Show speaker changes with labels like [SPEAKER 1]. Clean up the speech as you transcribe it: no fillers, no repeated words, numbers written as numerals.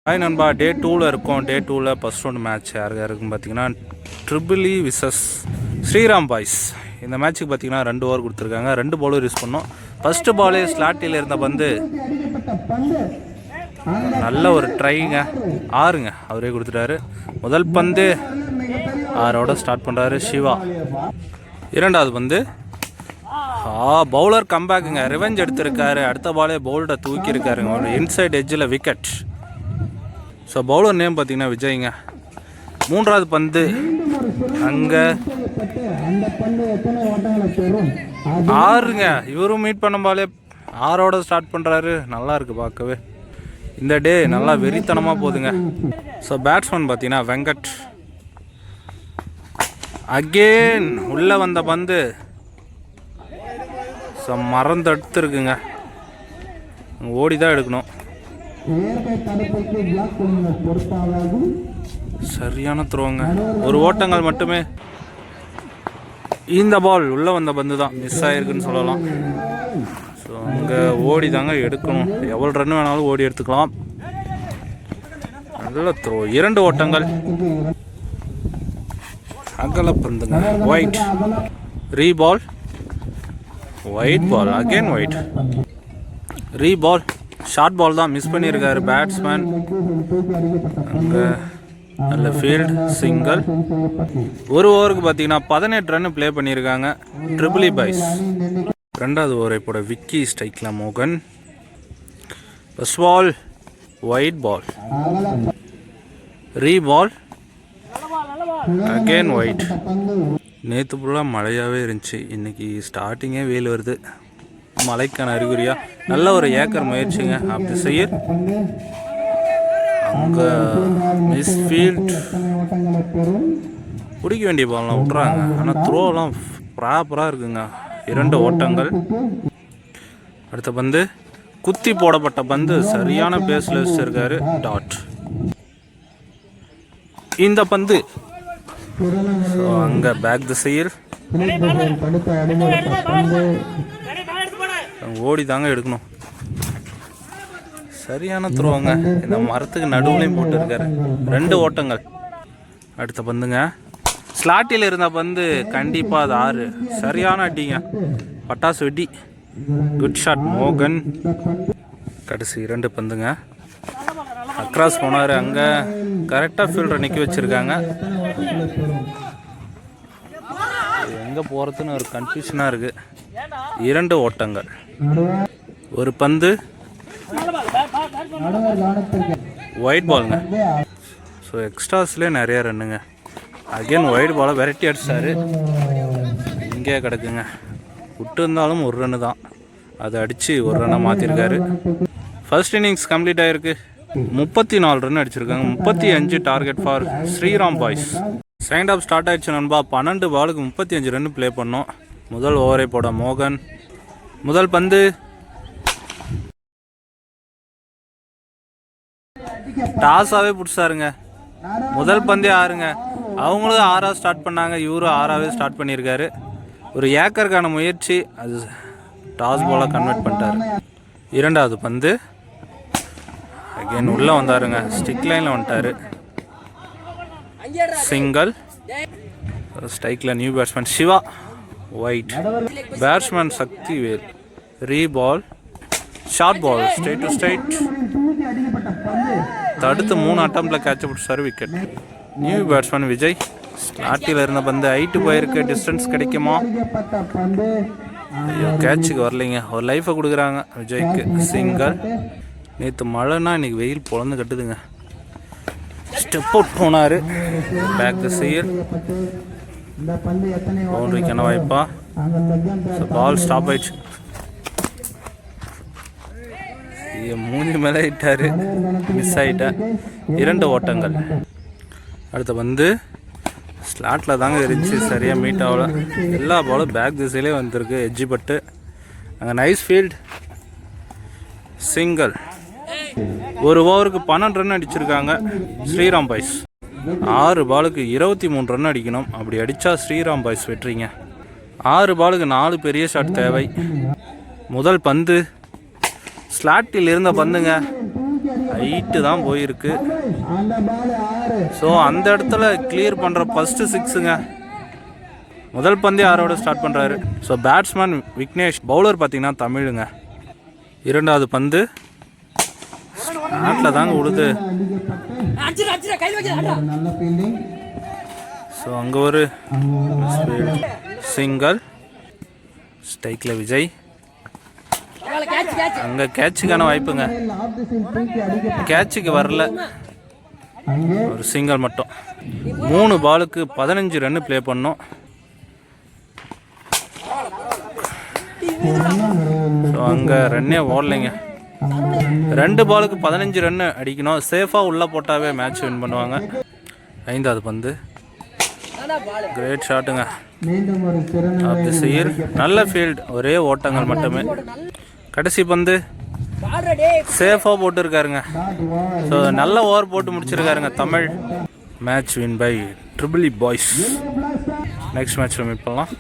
[SPEAKER 1] Hi நண்பா, டே 2ல் இருக்கும். டே 2ல் ஃபஸ்ட் ரவுண்ட் மேட்ச் யாருக்கு இருக்குன்னு பார்த்தீங்கன்னா triple E vices Sriram boys. இந்த மேட்ச்சுக்கு பார்த்தீங்கன்னா 2 ஓவர் கொடுத்துருக்காங்க. 2 பவுலர் யூஸ் பண்ணோம். ஃபஸ்ட்டு பாலே ஸ்லாட்டில் இருந்த பந்து நல்ல ஒரு ட்ரைங்க, 6ங்க அவரே கொடுத்துட்டாரு. முதல் பந்து 6ஓட ஸ்டார்ட் பண்ணுறாரு சிவா. இரண்டாவது பந்து பவுலர் கம்பேக்குங்க, ரிவெஞ்ச் எடுத்திருக்காரு. அடுத்த பாலே பவுலரை தூக்கியிருக்காருங்க, ஒரு இன்சைட் எட்ஜில் விக்கெட். ஸோ பவுலர் நேம் பார்த்தீங்கன்னா விஜய்ங்க. மூன்றாவது பந்து அங்கே 6ங்க, இவரும் மீட் பண்ண பாலே 6ஓட ஸ்டார்ட் பண்ணுறாரு. நல்லா இருக்குது பார்க்கவே. இந்த டே நல்லா வெறித்தனமாக போகுதுங்க. ஸோ பேட்ஸ்மேன் பார்த்தீங்கன்னா வெங்கட். அகெயின் உள்ளே வந்த பந்து ஸோ மறந்தெடுத்துருக்குங்க, ஓடி தான் எடுக்கணும். சரியான த்ரோங்க, ஒரு ஓட்டங்கள் மட்டுமே. இந்த பால் உள்ளே வந்த பந்து தான் மிஸ் ஆகிருக்குன்னு சொல்லலாம். ஸோ அங்கே ஓடி தாங்க எடுக்கணும். எவ்வளோ ரன் வேணாலும் ஓடி எடுத்துக்கலாம். நல்ல த்ரோ, 2 ஓட்டங்கள். அகல பந்துங்க, white. ரீபால், white ball, again white. ரீபால், short பால் தான் மிஸ் பண்ணியிருக்காரு பேட்ஸ்மேன். அங்கே நல்ல ஃபீல்ட், சிங்கிள். ஒரு ஓவருக்கு பார்த்தீங்கன்னா 18 ரன் ப்ளே பண்ணியிருக்காங்க ட்ரிபிள் இ பாய்ஸ். ரெண்டாவது ஓவரை போட விக்கி ஸ்ட்ரைக்கில் மோகன். First ball white ball, ரீபால், again white. நேற்று ஃபுல்லாக மழையாகவே இருந்துச்சு, இன்றைக்கி ஸ்டார்டிங்கே வெயில் வருது. மழைக்கான அறிகுறியா நல்ல ஒரு ஏக்கர் முயற்சிங்க. அப்படி செய்ய அங்கே மிஸ் ஃபீல்ட், பிடிக்க வேண்டிய பால்லாம் விட்றாங்க. ஆனால் த்ரோலாம் ப்ராப்பராக இருக்குங்க. 2 ஓட்டங்கள். அடுத்த பந்து குத்தி போடப்பட்ட பந்து சரியான பேஸில் வச்சிருக்காரு, டாட். இந்த பந்து அங்கே பேக் திசையில் ஓடி தாங்க எடுக்கணும். சரியான த்ரோங்க, இந்த மரத்துக்கு நடுவுலையும் போட்டுருக்காரு. 2 ஓட்டங்கள். அடுத்த பந்துங்க ஸ்லாட்டில் இருந்த பந்து கண்டிப்பாக அது 6. சரியான அடிங்க, பட்டாசு வெட்டி. குட் ஷாட் மோகன். கடைசி 2 பந்துங்க. அக்ராஸ் போனார், அங்கே கரெக்டாக ஃபீல்டரை நிற்க வச்சுருக்காங்க. எங்கே போகிறதுன்னு ஒரு கன்ஃபியூஷனாக இருக்குது. 2 ஓட்டங்கள். ஒரு பந்து ஒயிட் பாலுங்க. ஸோ எக்ஸ்ட்ராஸ்லேயே நிறைய ரன்னுங்க. அகெயின் ஒயிட் பாலை வெரைட்டி அடிச்சாரு. இங்கே கிடக்குங்க, விட்டு இருந்தாலும் 1 ரன்னு தான். அதை அடித்து 1 ரன்னை மாற்றிருக்காரு. ஃபர்ஸ்ட் இன்னிங்ஸ் கம்ப்ளீட் ஆகிருக்கு. 34 ரன் அடிச்சிருக்காங்க. 35 target for Sriram boys. Second half start ஆயிடுச்சு நண்பா. 12 பாலுக்கு 35 ரன் ப்ளே பண்ணோம். முதல் ஓவரை போட மோகன். முதல் பந்து டாஸாகவே பிடிச்சாருங்க. முதல் பந்தே 6ங்க. அவங்களும் 6ஆக ஸ்டார்ட் பண்ணாங்க, இவரும் 6ஆகவே ஸ்டார்ட் பண்ணியிருக்காரு. ஒரு ஏக்கருக்கான முயற்சி, அது டாஸ் பாலாக கன்வெர்ட் பண்ணிட்டார். இரண்டாவது பந்து அகெயின் உள்ளே வந்தாருங்க, ஸ்டிக் லைனில் வந்துட்டார். சிங்கிள். ஸ்ட்ரைக்கில் new batsman Siva, wide. Batsman Sakthivel. Reball, short ball, straight to straight. தடுத்து 3 அட்டம்ப்டில் கேட்ச் பிடிச்சாரு, விக்கெட். New batsman Vijay. ஸ்லாட்டில் இருந்த பந்து ஹைட்டு போயிருக்கு, டிஸ்டன்ஸ் கிடைக்குமா? ஐயோ, கேட்சுக்கு வரலைங்க. ஒரு லைஃபை கொடுக்குறாங்க விஜய்க்கு. சிங்கிள். நேற்று மழைனா இன்றைக்கி வெயில் பொழந்து கட்டுதுங்க. ஸ்டெப் அவுட் போனார், பேக் திசையில். பவுண்டரிக்கான வாய்ப்பா? பால் ஸ்டாப் ஆயிடுச்சு. மூஞ்சி மேலே இட்டார், மிஸ் ஆகிட்டேன். 2 ஓட்டங்கள். அடுத்த வந்து ஸ்லாட்டில் தாங்க இருந்துச்சு, சரியாக மீட் ஆகல. எல்லா பாலும் பேக் திசையிலே வந்திருக்கு, எட்ஜி பட்டு. அங்கே நைஸ் ஃபீல்ட், சிங்கிள். ஒரு ஓவருக்கு 12 ரன் அடிச்சிருக்காங்க ஸ்ரீராம் பாய்ஸ். 6 பாலுக்கு 23 ரன் அடிக்கணும். அப்படி அடித்தா ஸ்ரீராம் பாய்ஸ் வெற்றிங்க. 6 பாலுக்கு 4 பெரிய ஷாட் தேவை. முதல் பந்து ஸ்லாட்டில் இருந்த பந்துங்க, ஹைட்டு தான் போயிருக்கு. ஸோ அந்த இடத்துல கிளியர் பண்ணுற ஃபஸ்ட்டு 6ங்க. முதல் பந்தே 6ஓட ஸ்டார்ட் பண்ணுறாரு. ஸோ பேட்ஸ்மேன் விக்னேஷ், பவுலர் பார்த்தீங்கன்னா தமிழுங்க. இரண்டாவது பந்து நாட்டில் தாங்க உழுது. ஸோ அங்கே ஒரு சிங்கிள் ஸ்ட்ரைக்கில் விஜய். அங்கே கேட்சுக்கான வாய்ப்புங்க, கேட்சுக்கு வரல, ஒரு சிங்கிள் மட்டும். 3 பாலுக்கு 15 ரன்னு ப்ளே பண்ணோம். ஸோ அங்கே ரன்னே ஓடலைங்க. 2 பாலுக்கு 15 ரன்னு அடிக்கணும். சேஃபாக உள்ளே போட்டாவே மேட்ச் வின் பண்ணுவாங்க. 5வது பந்து கிரேட் ஷாட்டுங்க. நல்ல ஃபீல்டு, ஒரே ஓட்டங்கள் மட்டுமே. கடைசி பந்து சேஃபாக போட்டுருக்காருங்க. ஸோ நல்ல ஓவர் போட்டு முடிச்சிருக்காருங்க Tamil. Match win by triple boys. Next மேட்ச்சில் மீட் பண்ணலாம்.